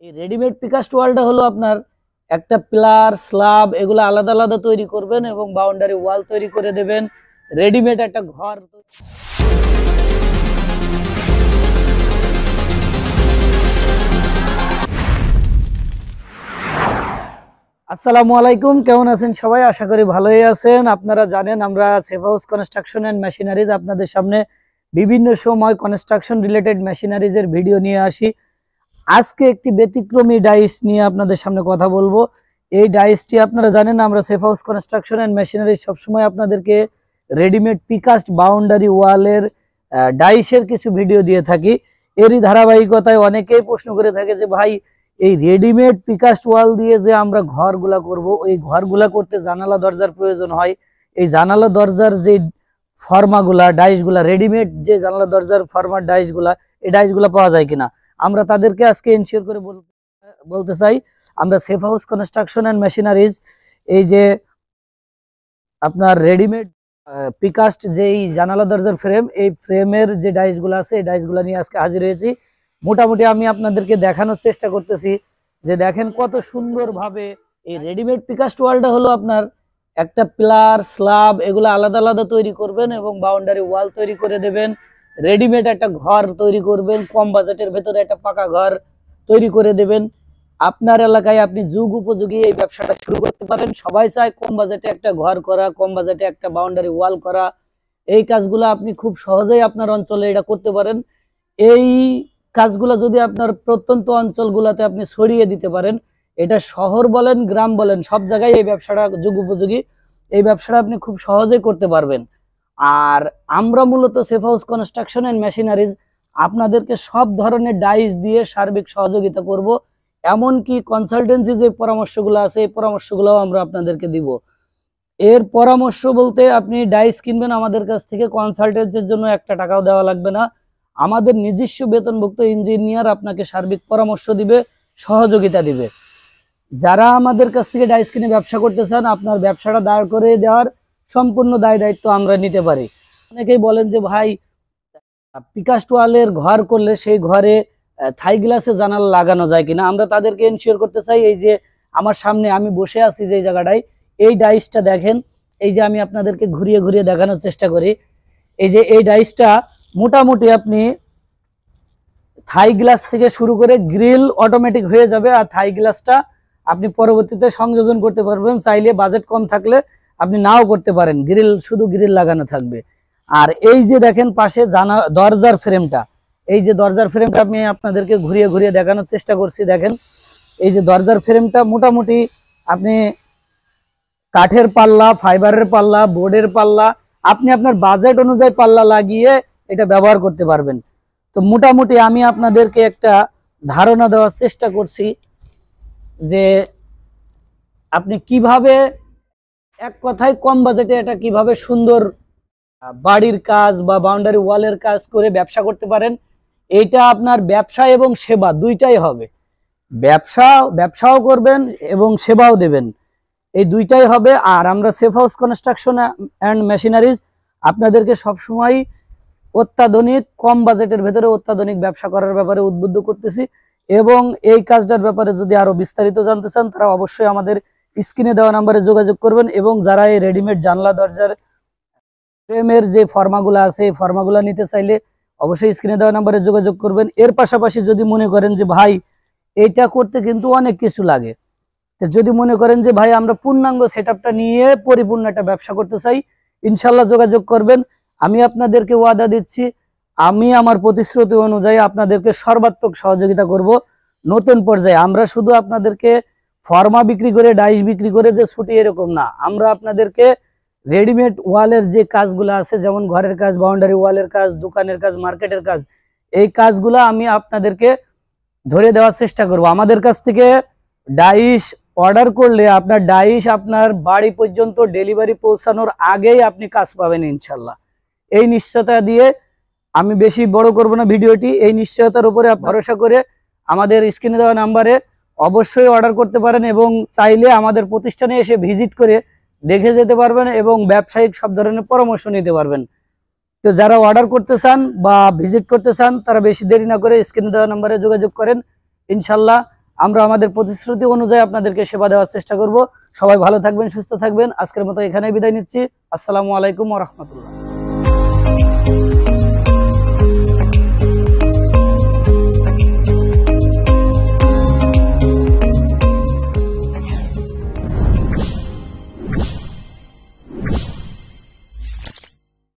এই readymade precast ওয়ালটা হলো আপনার একটা পিলার স্ল্যাব এগুলো আলাদা আলাদা তৈরি করবেন এবং বাউন্ডারি ওয়াল তৈরি করে দেবেন। রেডিমেড একটা ঘর। আসসালামু আলাইকুম, কেমন আছেন সবাই? আশা করি ভালোই আছেন। আপনারা জানেন আমরা Safe House Construction and Machineries আপনাদের সামনে বিভিন্ন সময় কনস্ট্রাকশন রিলেটেড মেশিনারিজের ভিডিও নিয়ে আসি। আজকে একটি ব্যতিক্রমী ডাইস নিয়ে আপনাদের সামনে কথা বলবো। এই ডাইসটি আপনারা জানেন আমরা Safe House Construction and Machineries সবসময় আপনাদেরকে রেডিমেড পিকাস্ট বাউন্ডারি ওয়ালের ডাইসের কিছু ভিডিও দিয়ে থাকি। এরই ধারাবাহিকতায় অনেকেই প্রশ্ন করে থাকে যে ভাই এই রেডিমেড পিকাস্ট ওয়াল দিয়ে যে আমরা ঘরগুলা করব, ওই ঘরগুলা করতে জানালা দরজার প্রয়োজন হয়। এই জানালা দরজার যে ফর্মাগুলা ডাইসগুলা, রেডিমেড যে জানালা দরজার ফর্মার ডাইসগুলা, এই ডাইসগুলা পাওয়া যায় কিনা আমরা তাদেরকে আজকে এনশিওর করে বলতে চাই। আমরা Safe House Construction and Machineries এই যে আপনার রেডিমেড পিকাস্ট যেই জানালা দরজার ফ্রেম, এই ফ্রেমের যে ডাইসগুলো আছে এই ডাইসগুলো নিয়ে আজকে হাজির হয়েছি। মোটামুটি আমি আপনাদেরকে দেখানোর চেষ্টা করতেছি যে দেখেন কত সুন্দরভাবে এই রেডিমেড পিকাস্ট ওয়ালটা হলো আপনার একটা পিলার স্ল্যাব এগুলো আলাদা আলাদা তৈরি করবেন এবং বাউন্ডারি ওয়াল তৈরি করে দেবেন। রেডিমেড একটা ঘর তৈরি করবেন, কম বাজেটের ভেতরে একটা পাকা ঘর তৈরি করে দেবেন। আপনার এলাকায় আপনি যুগ উপযোগী এই ব্যবসাটা শুরু করতে পারেন। সবাই চায় কম বাজেটে একটা ঘর করা, কম বাজেটে একটা বাউন্ডারি ওয়াল করা। এই কাজগুলো আপনি খুব সহজেই আপনার অঞ্চলে এটা করতে পারেন। এই কাজগুলো যদি আপনার প্রত্যন্ত অঞ্চলগুলোতে আপনি ছড়িয়ে দিতে পারেন, এটা শহর বলেন গ্রাম বলেন সব জায়গায় এই ব্যবসাটা যুগ উপযোগী। এই ব্যবসাটা আপনি খুব সহজেই করতে পারবেন। আর আমরা মূলত Safe House Construction and Machineries আপনাদেরকে সব ধরনের ডাইস দিয়ে সার্বিক সহযোগিতা করব। এমনকি কনসালটেন্সি যে পরামর্শগুলো আছে এই পরামর্শগুলোও আমরা আপনাদেরকে দিব। এর পরামর্শ বলতে আপনি ডাইস কিনবেন আমাদের কাছ থেকে, কনসালটেন্সির জন্য একটা টাকাও দেওয়া লাগবে না। আমাদের নিজস্ব বেতনভুক্ত ইঞ্জিনিয়ার আপনাকে সার্বিক পরামর্শ দিবে, সহযোগিতা দিবে। যারা আমাদের কাছ থেকে ডাইস কিনে ব্যবসা করতে চান, আপনার ব্যবসাটা দাঁড় করে দেওয়ার সম্পূর্ণ দায় দায়িত্ব আমরা নিতে পারি। অনেকেই বলেন যে ভাই পিকাস্ট ওয়ালের ঘর করলে সেই ঘরে থাই গ্লাসে জানালা লাগানো যায় কিনা। আমরা তাদেরকে এনশিওর করতে চাই। এই যে আমার সামনে আমি বসে আছি যে জায়গাটায়, এই ডাইসটা দেখেন, এই যে আমি আপনাদেরকে ঘুরিয়ে ঘুরিয়ে দেখানোর চেষ্টা করি। এই যে এই ডাইসটা মোটামুটি আপনি থাই গ্লাস থেকে শুরু করে গ্রিল অটোমেটিক হয়ে যাবে। আর থাই গ্লাসটা আপনি পরবর্তীতে সংযোজন করতে পারবেন, চাইলে বাজেট কম থাকলে আপনি নাও করতে পারেন, গ্রিল শুধু গ্রিল লাগানো থাকবে। আর এই যে দেখেন পাশে দরজার ফ্রেমটা, এই যে দরজার ফ্রেমটা আমি আপনাদেরকে ঘুরিয়ে ঘুরিয়ে দেখানোর চেষ্টা করছি। দেখেন এই যে দরজার ফ্রেমটা মোটামুটি আপনি কাঠের পাল্লা, ফাইবারের পাল্লা, বোর্ডের পাল্লা, আপনি আপনার বাজেট অনুযায়ী পাল্লা লাগিয়ে এটা ব্যবহার করতে পারবেন। তো মোটামুটি আমি আপনাদেরকে একটা ধারণা দেওয়ার চেষ্টা করছি যে আপনি কিভাবে এক কথায় কম বাজেটে এটা কিভাবে সুন্দর বাড়ির কাজ বা বাউন্ডারি ওয়ালের কাজ করে ব্যবসা করতে পারেন। এটা আপনার ব্যবসা এবং সেবা দুইটাই হবে। ব্যবসাও করবেন এবং সেবাও দেবেন, এই দুইটাই হবে। আর আমরা Safe House construction and machineries আপনাদেরকে সবসময় অত্যাধুনিক কম বাজেটের ভেতরে অত্যাধুনিক ব্যবসা করার ব্যাপারে উদ্বুদ্ধ করতেছি। এবং এই কাজটার ব্যাপারে যদি আরো বিস্তারিত জানতে চান তারা অবশ্যই আমাদের স্ক্রিনে দেওয়া নাম্বারে যোগাযোগ করবেন। এবং যারা এই রেডিমেড জানলা দরজার ফ্রেমের যে ফর্মাগুলো আছে এই ফর্মাগুলো নিতে চাইলে অবশ্যই স্ক্রিনে দেওয়া নাম্বারে যোগাযোগ করবেন। এর পাশাপাশি যদি মনে করেন যে ভাই এটা করতে কিন্তু অনেক কিছু লাগে, তো যদি মনে করেন যে ভাই আমরা পূর্ণাঙ্গ সেটআপটা নিয়ে পরিপূর্ণ একটা ব্যবসা করতে চাই, ইনশাল্লাহ যোগাযোগ করবেন। আমি আপনাদেরকে ওয়াদা দিচ্ছি, আমি আমার প্রতিশ্রুতি অনুযায়ী আপনাদেরকে সর্বাত্মক সহযোগিতা করব। নতুন পর্যায়ে আমরা শুধু আপনাদেরকে ফর্মা বিক্রি করে ডাইস বিক্রি করে যে ছুটি এরকম না, আমরা আপনাদেরকে রেডিমেড ওয়ালের যে কাজগুলো আছে যেমন ঘরের কাজ, বাউন্ডারি ওয়ালের কাজ, দোকানের কাজ, মার্কেটের কাজ, এই কাজগুলো আমি আপনাদেরকে ধরে দেওয়ার চেষ্টা করব। আমাদের কাছ থেকে ডাইস অর্ডার করলে আপনার ডাইস আপনার বাড়ি পর্যন্ত ডেলিভারি পৌঁছানোর আগেই আপনি কাজ পাবেন ইনশাল্লাহ। এই নিশ্চয়তা দিয়ে আমি বেশি বড় করব না ভিডিওটি। এই নিশ্চয়তার উপরে ভরসা করে আমাদের স্ক্রিনে দেওয়া নাম্বারে অবশ্যই অর্ডার করতে পারেন এবং চাইলে আমাদের প্রতিষ্ঠানে এসে ভিজিট করে দেখে যেতে পারবেন এবং ব্যবসায়িক সব ধরনের পরামর্শ নিতে পারবেন। তো যারা অর্ডার করতে চান বা ভিজিট করতে চান তারা বেশি দেরি না করে স্ক্রিনে দেওয়া নাম্বারে যোগাযোগ করেন। ইনশাল্লাহ আমরা আমাদের প্রতিশ্রুতি অনুযায়ী আপনাদেরকে সেবা দেওয়ার চেষ্টা করব। সবাই ভালো থাকবেন, সুস্থ থাকবেন। আজকের মতো এখানেই বিদায় নিচ্ছি। আসসালামু আলাইকুম ওয়া রাহমাতুল্লাহ।